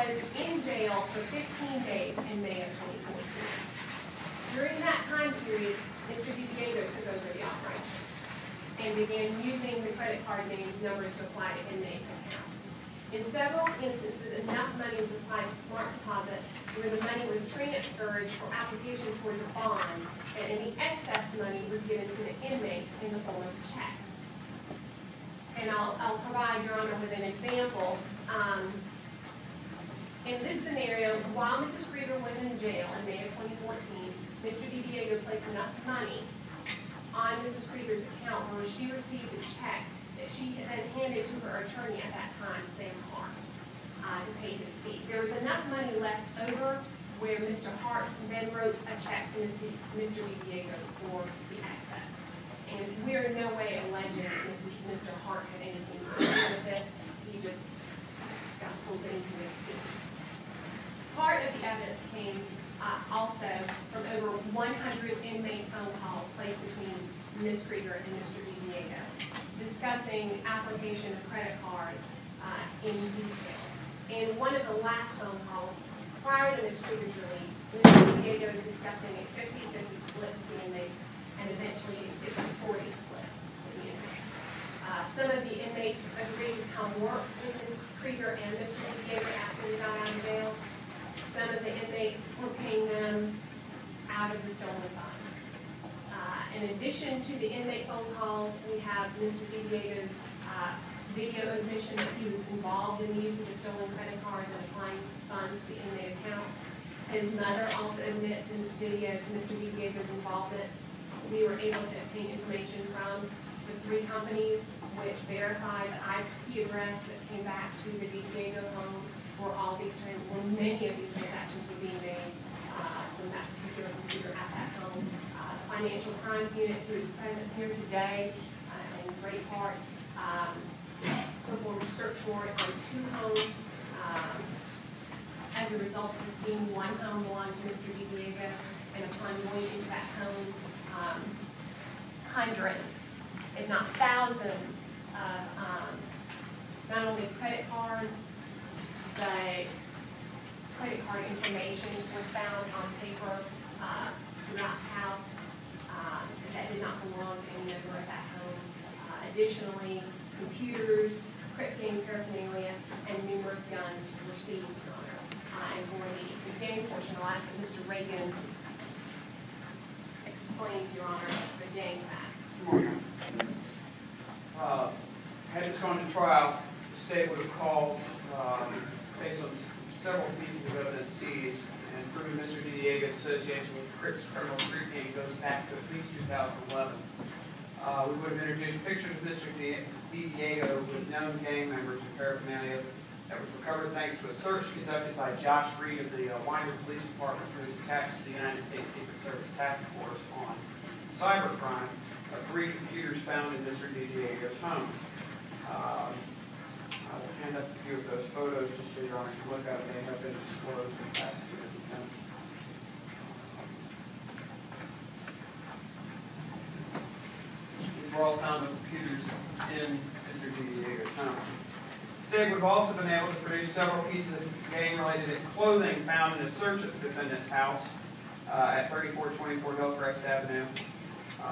was in jail for 15 days in May of 2014. During that time period, Mr. DiDiego took over the operation and began using the credit card names numbers to apply to inmate accounts. In several instances, enough money was applied to smart deposit where the money was transferred for application towards a bond, and any excess money was given to the inmate in the form of a check. And I'll provide, Your Honor, with an example. In this scenario, while Mrs. Krieger was in jail in May of 2014, Mr. DiDiego placed enough money on Mrs. Krieger's account where she received a check that she then handed to her attorney at that time, Sam Hart, to pay his fee. There was enough money left over where Mr. Hart then wrote a check to Mr. DiDiego for the excess. And we are in no way alleging that Mr. Hart had anything to do with this. He just got pulled into this scheme. Part of the evidence came also from over 100 inmate phone calls placed between Ms. Krieger and Mr. DiDiego, discussing application of credit cards in detail. In one of the last phone calls, prior to Ms. Krieger's release, Mr. DiDiego is discussing a 50-50 split with the inmates and eventually a 60-40 split with the inmates. Some of the inmates agreed to come work with Ms. Krieger and Mr. DiDiego after they got out of jail. Some of the inmates were paying them out of the stolen funds. In addition to the inmate phone calls, we have Mr. DiDiego's video admission that he was involved in the use of the stolen credit cards and applying funds to the inmate accounts. His mother also admits in the video to Mr. DiDiego's involvement. We were able to obtain information from the 3 companies which verified the IP address that came back to the DiDiego home where many of these transactions were being made from that particular computer at that home. Financial Crimes Unit, who is present here today in great part, performed a search warrant on 2 homes. As a result of this being, 1 home belonged to Mr. DiDiego, and upon going into that home, hundreds, if not thousands, of not only credit cards, but credit card information was found on paper throughout the house that did not belong to any member of that home. Additionally, computers, crypting paraphernalia, and numerous guns were seized, Your Honor. And for the gang portion, I'll ask that Mr. Reagan explain to Your Honor the gang facts. Good morning. Had this gone to trial, the state would have called, based on several pieces of evidence seized, and proving Mr. DiDiego's association with the Crips criminal street gang goes back to at least 2011. We would have introduced pictures of Mr. DiDiego with known gang members and paraphernalia that was recovered thanks to a search conducted by Josh Reed of the Winder Police Department, who is attached to the United States Secret Service Task Force on cybercrime, of 3 computers found in Mr. DiDiego's home. I will hand up a few of those photos just so Your Honor can look at them. They have been disclosed in the past 2 minutes. These were all found with computers in Mr. DiDiego's home. The state would have also been able to produce several pieces of gang-related clothing found in a search of the defendant's house at 3424 Hillcrest Avenue. I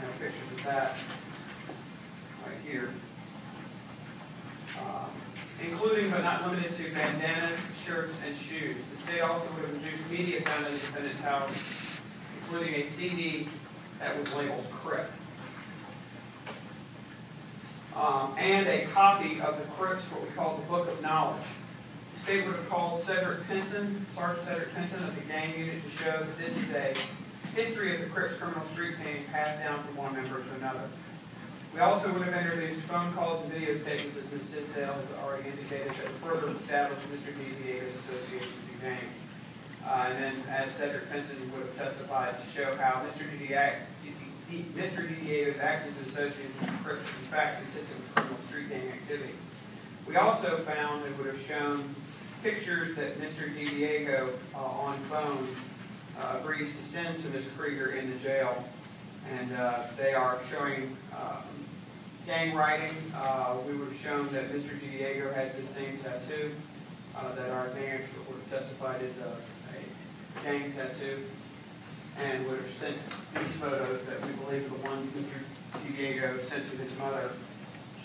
have pictures of that right here. Including but not limited to bandanas, shirts, and shoes. The state also would have produced media found in the defendant's house, including a CD that was labeled Crip. And a copy of the Crips, what we call the Book of Knowledge. The state would have called Sergeant Cedric Pinson of the gang unit to show that this is a history of the Crips criminal street gang passed down from one member to another. We also would have introduced phone calls and video statements, as Ms. Tisdale has already indicated, that further established Mr. DiDiego's association with the gang. And then, as Cedric Pinson would have testified, to show how Mr. Didiego's actions as associated with the Crips in fact consistent with criminal street gang activity. We also found and would have shown pictures that Mr. DiDiego on phone agrees to send to Ms. Krieger in the jail, and they are showing gang writing. We would have shown that Mr. DiDiego has the same tattoo that our manager would have testified is a gang tattoo, and would have sent these photos that we believe are the ones Mr. DiDiego sent to his mother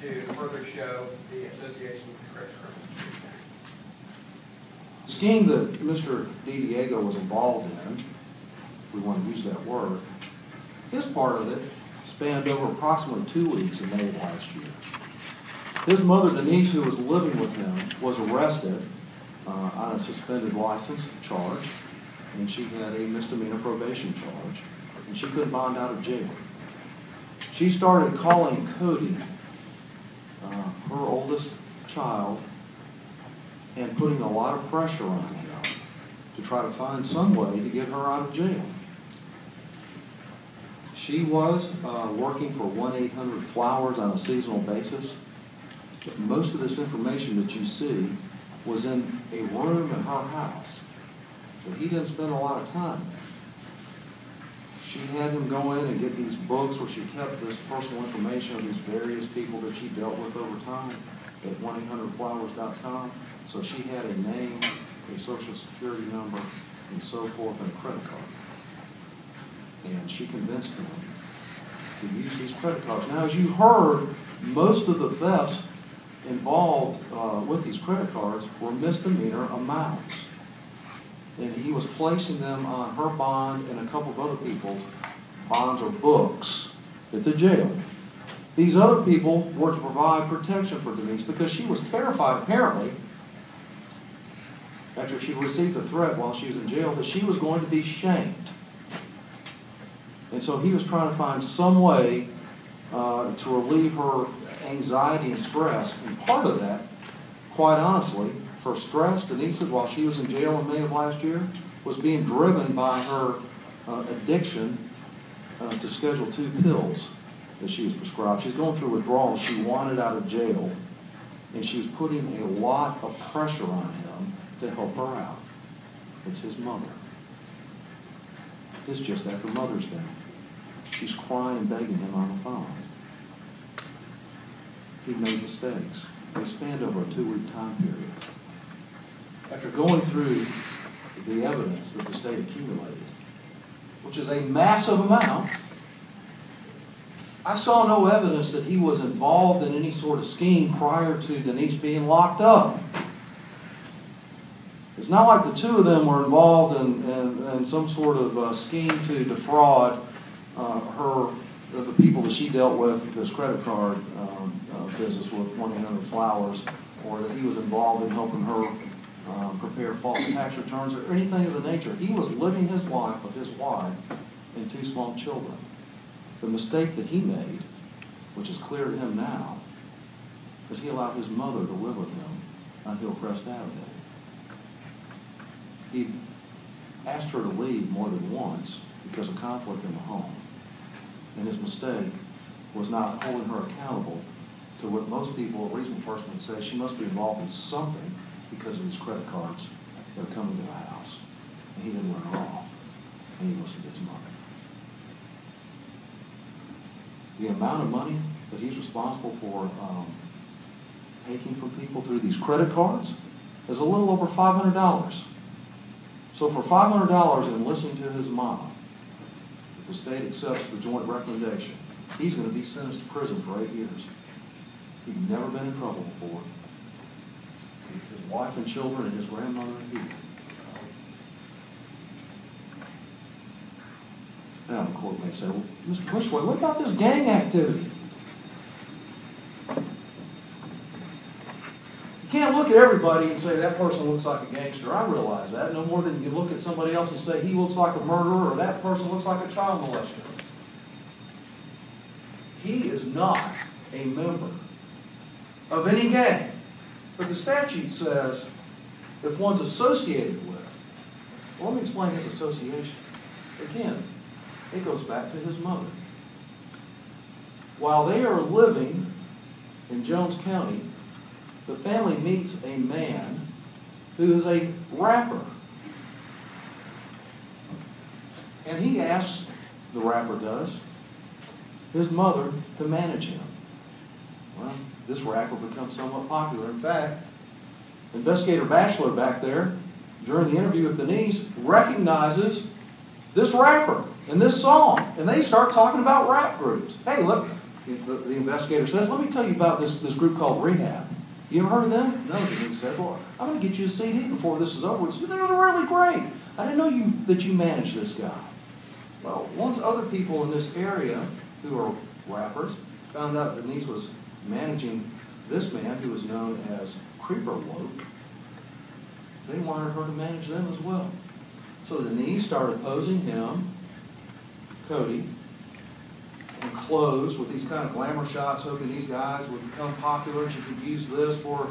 to further show the association with the Crips criminal street gang. The scheme that Mr. DiDiego was involved in, if we want to use that word, his part of it spanned over approximately 2 weeks in May of last year. His mother, Denise, who was living with him, was arrested on a suspended license charge, and she had a misdemeanor probation charge, and she couldn't bond out of jail. She started calling Kodie, her oldest child, and putting a lot of pressure on him to try to find some way to get her out of jail. She was working for 1-800-Flowers on a seasonal basis. But most of this information that you see was in a room in her house. So he didn't spend a lot of time there. She had him go in and get these books where she kept this personal information of these various people that she dealt with over time at 1-800-Flowers.com. So she had a name, a social security number, and so forth, and a credit card. And she convinced him to use these credit cards. Now, as you heard, most of the thefts involved with these credit cards were misdemeanor amounts. And he was placing them on her bond and a couple of other people's bonds or books at the jail. These other people were to provide protection for Denise because she was terrified, apparently, after she received a threat while she was in jail, that she was going to be shamed. And so he was trying to find some way to relieve her anxiety and stress. And part of that, quite honestly, her stress, Denise's, while she was in jail in May of last year, was being driven by her addiction to Schedule II pills that she was prescribed. She's going through withdrawal. She wanted out of jail, and she was putting a lot of pressure on him to help her out. It's his mother. This just after Mother's Day. She's crying, begging him on the phone. He made mistakes. They spanned over a 2-week time period. After going through the evidence that the state accumulated, which is a massive amount, I saw no evidence that he was involved in any sort of scheme prior to Denise being locked up. It's not like the two of them were involved in some sort of scheme to defraud the people that she dealt with, this credit card business with 1-800-Flowers, or that he was involved in helping her prepare false tax returns or anything of the nature. He was living his life with his wife and 2 small children. The mistake that he made, which is clear to him now, is he allowed his mother to live with him on Hillcrest Avenue. He asked her to leave more than once because of conflict in the home. And his mistake was not holding her accountable to what most people, a reasonable person, would say she must be involved in something because of these credit cards that are coming to the house. And he didn't run her off. And he listened to his mother. The amount of money that he's responsible for taking from people through these credit cards is a little over $500. So for $500 and listening to his mom, if the state accepts the joint recommendation, he's going to be sentenced to prison for 8 years. He'd never been in trouble before. His wife and children and his grandmother and he. Now the court may say, well, Mr. Bushway, what about this gang activity? You can't look at everybody and say that person looks like a gangster. I realize that. No more than you look at somebody else and say he looks like a murderer or that person looks like a child molester. He is not a member of any gang. But the statute says if one's associated with, well, let me explain his association. Again, it goes back to his mother. While they are living in Jones County, the family meets a man who is a rapper. And he asks, the rapper does, his mother to manage him. Well, this rapper becomes somewhat popular. In fact, Investigator Batchelor back there, during the interview with Denise, recognizes this rapper and this song, and they start talking about rap groups. Hey, look, the investigator says, let me tell you about this group called Rehab. You ever heard of them? No, Denise says, well, I'm going to get you a CD before this is over. They're really great. I didn't know that you managed this guy. Well, once other people in this area who are rappers found out Denise was managing this man who was known as Creeper Woke, they wanted her to manage them as well. So Denise started posing him, Kodie, in clothes with these kind of glamour shots, hoping these guys would become popular and she could use this for a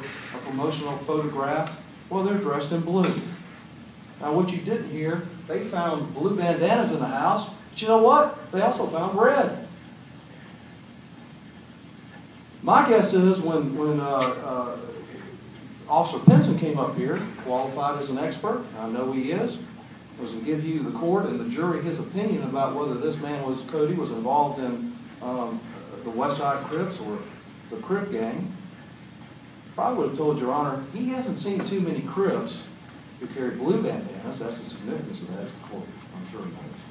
promotional photograph. Well, they're dressed in blue. Now, what you didn't hear, they found blue bandanas in the house, but you know what? They also found red. My guess is when Officer Pinson came up here, qualified as an expert, I know he is, was to give you, the court and the jury, his opinion about whether this man Kodie was involved in the West Side Crips or the Crip gang. Probably would have told Your Honor, he hasn't seen too many Crips who carry blue bandanas. That's the significance of that, as the court, I'm sure, knows.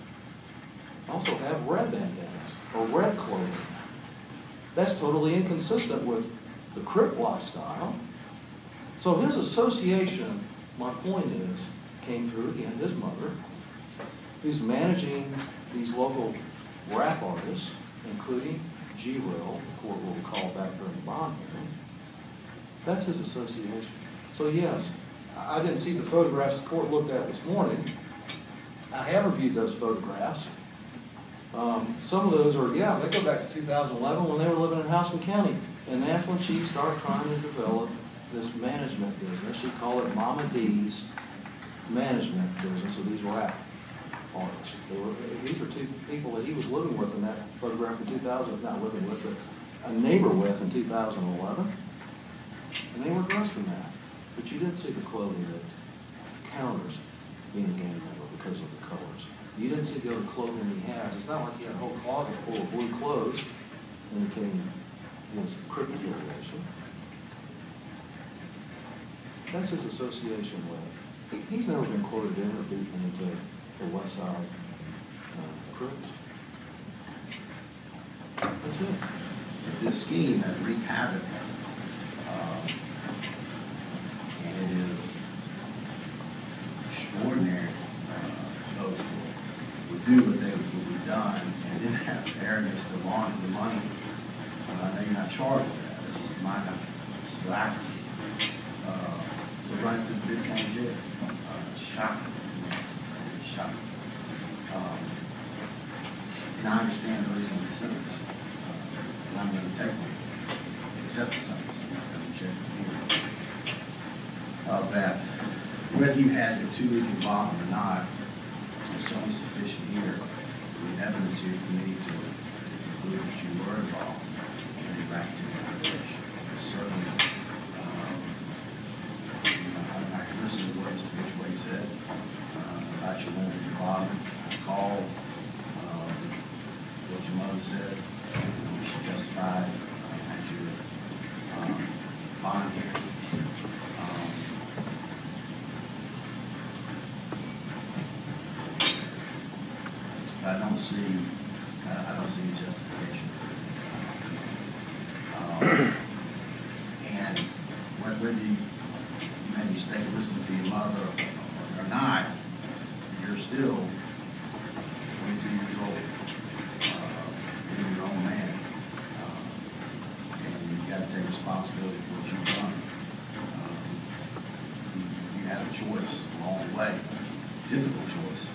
Also have red bandanas or red clothing. That's totally inconsistent with the Crip lifestyle. So his association, my point is, came through, again, his mother, who's managing these local rap artists, including G-Will, the court will recall back during the bond hearing. That's his association. So yes, I didn't see the photographs the court looked at this morning. I have reviewed those photographs. Some of those are, yeah, they go back to 2011 when they were living in Houston County. And that's when she started trying to develop this management business. She called it Mama D's management business of these rap artists. These are two people that he was living with in that photograph in 2000, not living with, but a neighbor with in 2011. And they were dressed in that. But you didn't see the clothing that counters being a gang member because of the colors. You didn't see the other clothing he has. It's not like he had a whole closet full of blue clothes indicating his Crip affiliation. That's his association with. He's never been quoted in or beaten into the West Side Crips. That's it. This scheme has wreaked havoc, and it is extraordinary. Those who would do what they would done and didn't have fairness to launder the money. I know you're not charged with that. This is my last. So running through the big county jail. Shocking. Shocking. And I understand the reason of the sentence. And I'm going to take one. Accept the sentence. Of that, whether you had the 2 week involvement or not, there's certainly sufficient here. The evidence here for me to conclude that you were involved in the racketeering operation. Certainly, I can listen to the words of which way said about your mother's involvement. I called what your mother said. She testified at your bond hearing. I don't see justification. And whether you maybe stay listening to your mother or not, you're still 22 years old. You're your own man. And you've got to take responsibility for what you've done. You had a choice along the way, difficult choice.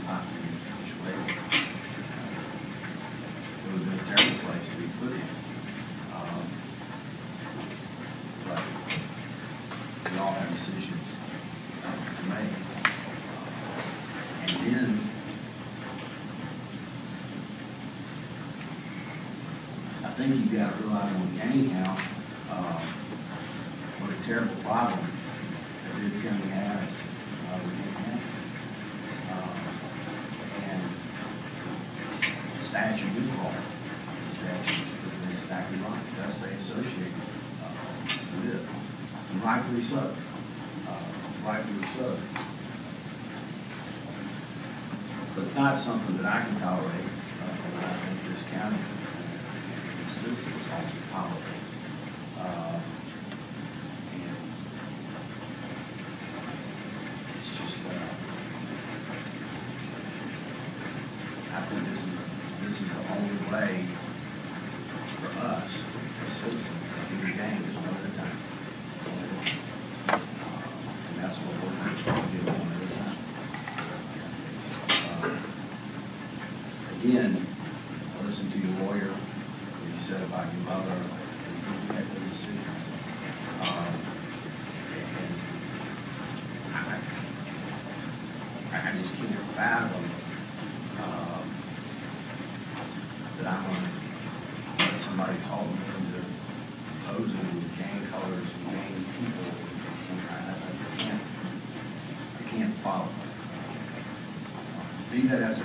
Not to be persuaded. It would have been a terrible place to be put in. But we all have decisions to make. And then I think you've got to realize on the gang count what a terrible problem that this county has with gang county. Statute is wrong. The statute is exactly right. It does say associated with rightfully so. Rightfully so. But it's not something that I can tolerate, and I think this county, the citizens also tolerate. And it's just, I think this is the only way for us, as citizens, to do the game is one at a time. And that's what we're going to do one at a time. Again, I listened to your lawyer, what he said about your mother, and you had the decision. And I just can't fathom that I'm going to let somebody talk me into posing with gang colors and gang people. I can't follow. Be that as a,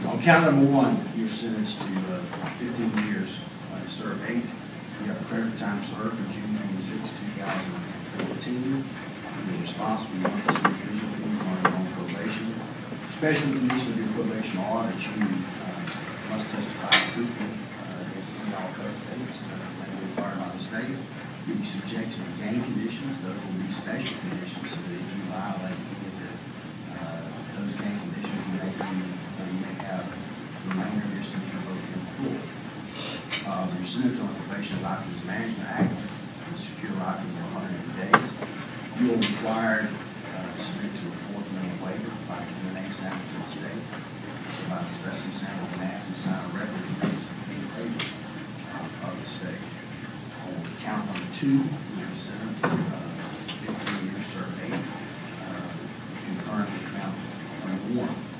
on count number one, you're sentenced to 15 years. Serve 8. You have a credit time served on June 26, 2014. You're responsible for your supervision on probation. Special condition of your probation are that you must testify truthfully against all code states that are required by the state. You'll be subject to gang conditions. Those will be special conditions, so that if you violate any of those gang conditions, you may have the remainder of your sentence revoked in full. Your sentence on probation License Management Act, the secure license for 180 days. You are required to submit to a fourth amendment waiver by DNA sample to the state. By specimen sample and sign a record in favor of the state. On count number 2, you'll be sentenced to 15 years, serve 8. Concurrent with count number 1.